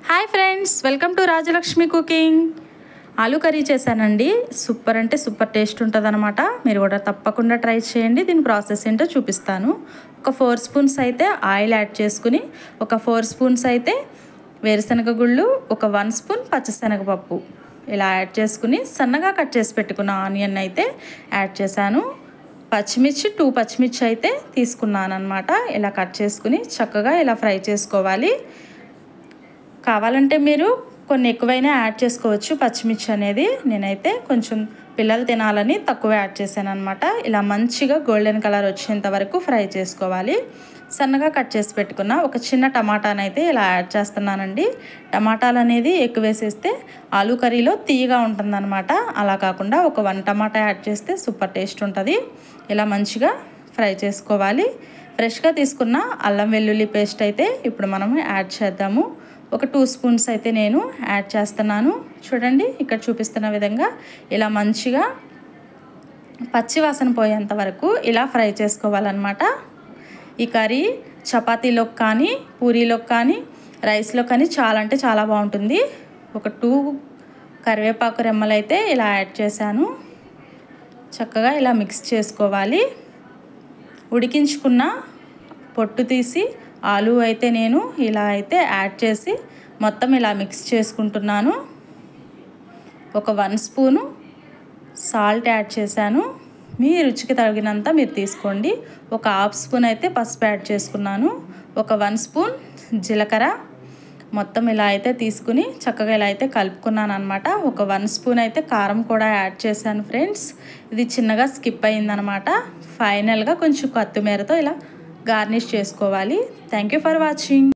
Hi friends, welcome to Rajalakshmi cooking. Aloo curry చేశానండి. Super అంటే super taste ఉంటుందన్నమాట. మీరు కూడా తప్పకుండా ట్రై చేయండి. దీని ప్రాసెస్ ఏంటో చూపిస్తాను. ఒక 4 స్పూన్స్ అయితే ఆయిల్ యాడ్ చేసుకుని, ఒక 4 స్పూన్స్ అయితే వేరుశనగ గుళ్ళు, ఒక 1 స్పూన్ పచ్చిశనగపప్పు ఇలా యాడ్ చేసుకుని సన్నగా కట్ చేసి పెట్టుకున్న ఆనియన్ అయితే యాడ్ చేశాను. పచ్చిమిర్చి 2 పచ్చిమిర్చి అయితే తీసుకున్నాను అనమాట. ఇలా కట్ చేసుకుని చక్కగా ఇలా ఫ్రై చేసుకోవాలి. కావాలంటే మీరు కొన్ని ఎక్కువైనా యాడ్ చేసుకోవచ్చు పచ్చిమిర్చి అనేది. నేనైతే కొంచెం పిల్లలు తినాలని తక్కువ యాడ్ చేశాను అనమాట. ఇలా మంచిగా గోల్డెన్ కలర్ వచ్చేంత వరకు ఫ్రై చేసుకోవాలి. సన్నగా కట్ చేసి పెట్టుకున్న ఒక చిన్న టమాటానైతే ఇలా యాడ్ చేస్తున్నానండి. టమాటాలు అనేది ఎక్కువ వేసేస్తే ఆలూ కర్రీలో తీయగా ఉంటుందన్నమాట. అలా కాకుండా ఒక 1 టమాటా యాడ్ చేస్తే సూపర్ టేస్ట్ ఉంటుంది. ఇలా మంచిగా ఫ్రై చేసుకోవాలి. ఫ్రెష్గా తీసుకున్న అల్లం వెల్లుల్లి పేస్ట్ అయితే ఇప్పుడు మనము యాడ్ చేద్దాము. ఒక 2 స్పూన్స్ అయితే నేను యాడ్ చేస్తున్నాను. చూడండి, ఇక్కడ చూపిస్తున్న విధంగా ఇలా మంచిగా పచ్చి వాసన పోయేంత వరకు ఇలా ఫ్రై చేసుకోవాలన్నమాట. ఈ కర్రీ చపాతీలోకి కానీ, పూరీలోకి కానీ, రైస్లో కానీ చాలా అంటే చాలా బాగుంటుంది. ఒక 2 కరివేపాకు రెమ్మలు అయితే ఇలా యాడ్ చేశాను. చక్కగా ఇలా మిక్స్ చేసుకోవాలి. ఉడికించుకున్న పొట్టు తీసి ఆలూ అయితే నేను ఇలా అయితే యాడ్ చేసి మొత్తం ఇలా మిక్స్ చేసుకుంటున్నాను. ఒక 1 స్పూను సాల్ట్ యాడ్ చేశాను. మీ రుచికి తగినంత మీరు తీసుకోండి. ఒక 1/2 స్పూన్ అయితే పసుపు యాడ్ చేసుకున్నాను. ఒక 1 స్పూన్ జీలకర్ర మొత్తం ఇలా అయితే తీసుకుని చక్కగా ఇలా అయితే కలుపుకున్నాను అనమాట. ఒక 1 స్పూన్ అయితే కారం కూడా యాడ్ చేశాను ఫ్రెండ్స్. ఇది చిన్నగా స్కిప్ అయిందనమాట. ఫైనల్గా కొంచెం కొత్తిమీరతో ఇలా గార్నిష్ చేసుకోవాలి. Thank you for watching.